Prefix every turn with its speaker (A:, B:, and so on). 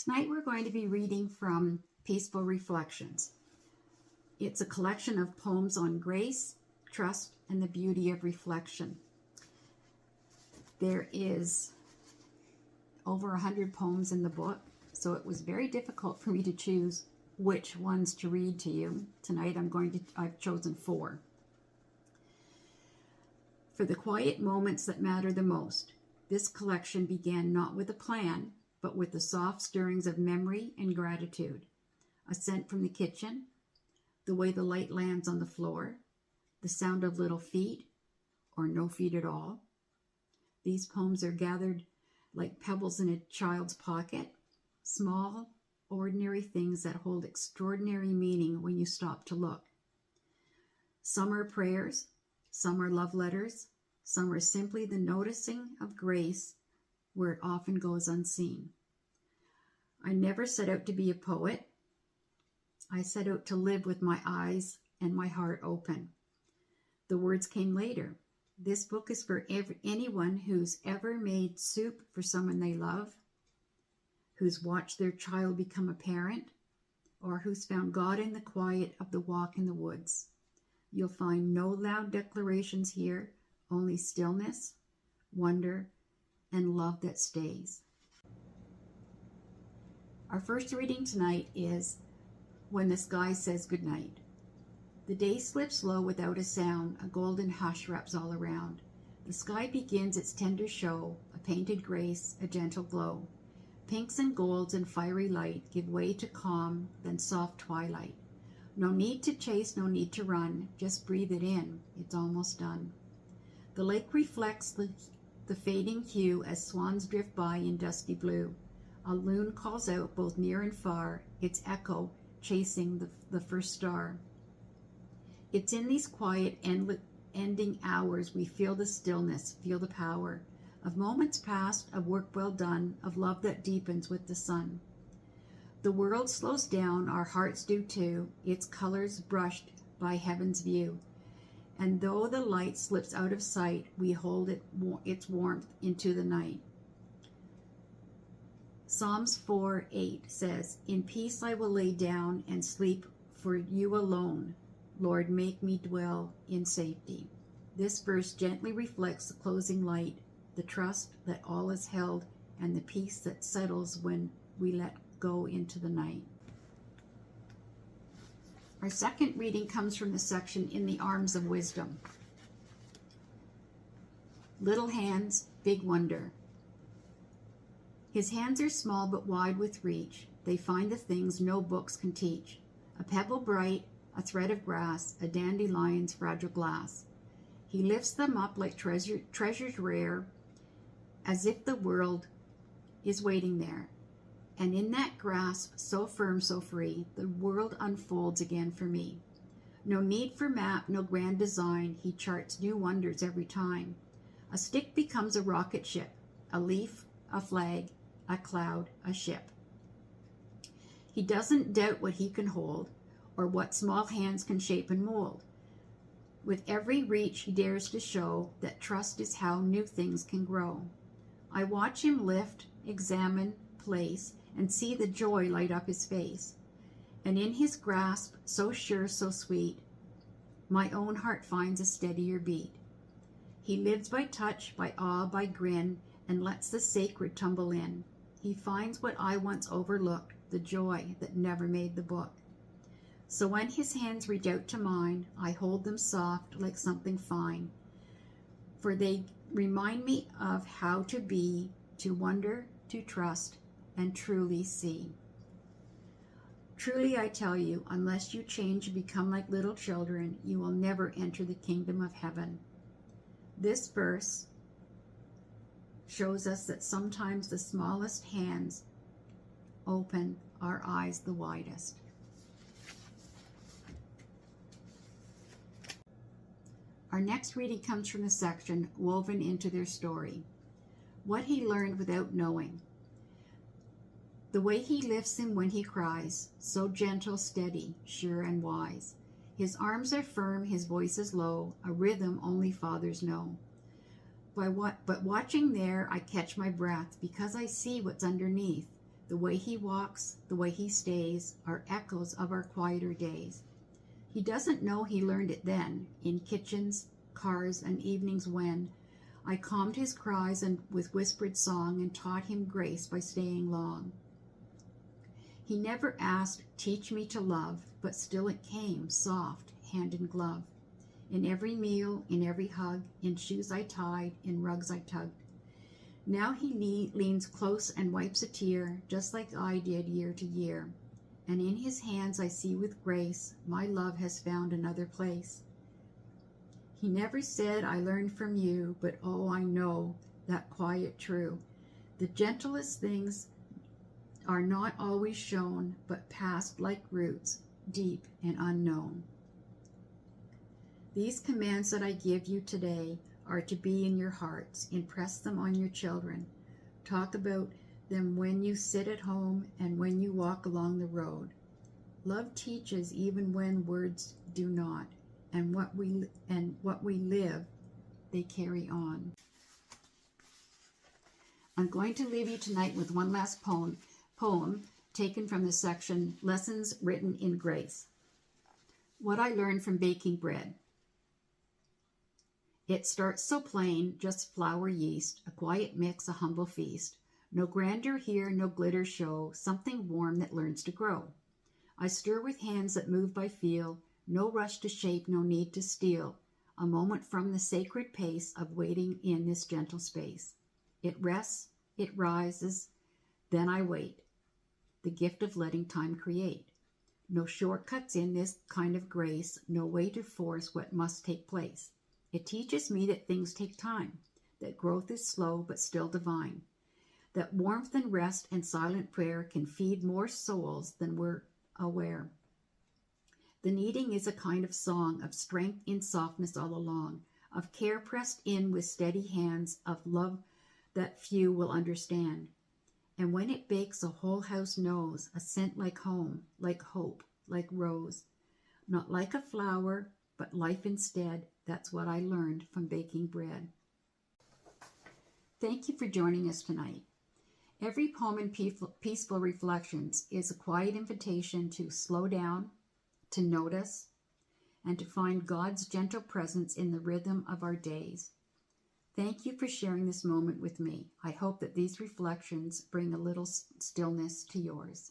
A: Tonight we're going to be reading from Peaceful Reflections. It's a collection of poems on grace, trust, and the beauty of reflection. There is over 100 poems in the book, so it was very difficult for me to choose which ones to read to you. Tonight I've chosen 4. For the quiet moments that matter the most, this collection began not with a plan, but with the soft stirrings of memory and gratitude. A scent from the kitchen, the way the light lands on the floor, the sound of little feet, or no feet at all. These poems are gathered like pebbles in a child's pocket, small, ordinary things that hold extraordinary meaning when you stop to look. Some are prayers, some are love letters, some are simply the noticing of grace where it often goes unseen. I never set out to be a poet. I set out to live with my eyes and my heart open. The words came later. This book is for anyone who's ever made soup for someone they love, who's watched their child become a parent, or who's found God in the quiet of the walk in the woods. You'll find no loud declarations here, only stillness, wonder, and love that stays. Our first reading tonight is When the Sky Says Goodnight. The day slips low without a sound, a golden hush wraps all around. The sky begins its tender show, a painted grace, a gentle glow. Pinks and golds and fiery light give way to calm, then soft twilight. No need to chase, no need to run, just breathe it in, it's almost done. The lake reflects the fading hue as swans drift by in dusky blue. A loon calls out both near and far, its echo chasing the first star. It's in these quiet, ending hours we feel the stillness, feel the power of moments past, of work well done, of love that deepens with the sun. The world slows down, our hearts do too, its colors brushed by heaven's view. And though the light slips out of sight, we hold its warmth into the night. Psalms 4:8 says, "In peace I will lay down and sleep, for you alone, Lord, make me dwell in safety." This verse gently reflects the closing light, the trust that all is held, and the peace that settles when we let go into the night. Our second reading comes from the section In the Arms of Wisdom. Little hands, big wonder. His hands are small but wide with reach. They find the things no books can teach. A pebble bright, a thread of grass, a dandelion's fragile glass. He lifts them up like treasures rare, as if the world is waiting there. And in that grasp, so firm, so free, the world unfolds again for me. No need for map, no grand design, he charts new wonders every time. A stick becomes a rocket ship, a leaf, a flag, a cloud, a ship. He doesn't doubt what he can hold, or what small hands can shape and mold. With every reach he dares to show that trust is how new things can grow. I watch him lift, examine, place, and see the joy light up his face. And in his grasp, so sure, so sweet, my own heart finds a steadier beat. He lives by touch, by awe, by grin, and lets the sacred tumble in. He finds what I once overlooked, the joy that never made the book. So when his hands reach out to mine, I hold them soft like something fine, for they remind me of how to be, to wonder, to trust, and truly see. Truly I tell you, unless you change and become like little children, you will never enter the kingdom of heaven. This verse shows us that sometimes the smallest hands open our eyes the widest. Our next reading comes from the section Woven into Their Story. What he learned without knowing. The way he lifts him when he cries, so gentle, steady, sure and wise. His arms are firm, his voice is low, a rhythm only fathers know. But watching there, I catch my breath, because I see what's underneath. The way he walks, the way he stays, are echoes of our quieter days. He doesn't know he learned it then, in kitchens, cars, and evenings when I calmed his cries and with whispered song and taught him grace by staying long. He never asked, teach me to love, but still it came, soft, hand in glove. In every meal, in every hug, in shoes I tied, in rugs I tugged. Now he leans close and wipes a tear, just like I did year to year. And in his hands I see with grace, my love has found another place. He never said, I learned from you, but oh, I know that quiet true. The gentlest things are not always shown, but passed like roots, deep and unknown. These commands that I give you today are to be in your hearts. Impress them on your children. Talk about them when you sit at home and when you walk along the road. Love teaches even when words do not, and what we live, they carry on. I'm going to leave you tonight with one last poem taken from the section Lessons Written in Grace. What I learned from baking bread. It starts so plain, just flour, yeast, a quiet mix, a humble feast. No grandeur here, no glitter show, something warm that learns to grow. I stir with hands that move by feel, no rush to shape, no need to steal. A moment from the sacred pace of waiting in this gentle space. It rests, it rises, then I wait. The gift of letting time create. No shortcuts in this kind of grace, no way to force what must take place. It teaches me that things take time, that growth is slow but still divine, that warmth and rest and silent prayer can feed more souls than we're aware. The kneading is a kind of song of strength in softness all along, of care pressed in with steady hands, of love that few will understand. And when it bakes, a whole house knows a scent like home, like hope, like rose. Not like a flower, but life instead. That's what I learned from baking bread. Thank you for joining us tonight. Every poem in Peaceful Reflections is a quiet invitation to slow down, to notice, and to find God's gentle presence in the rhythm of our days. Thank you for sharing this moment with me. I hope that these reflections bring a little stillness to yours.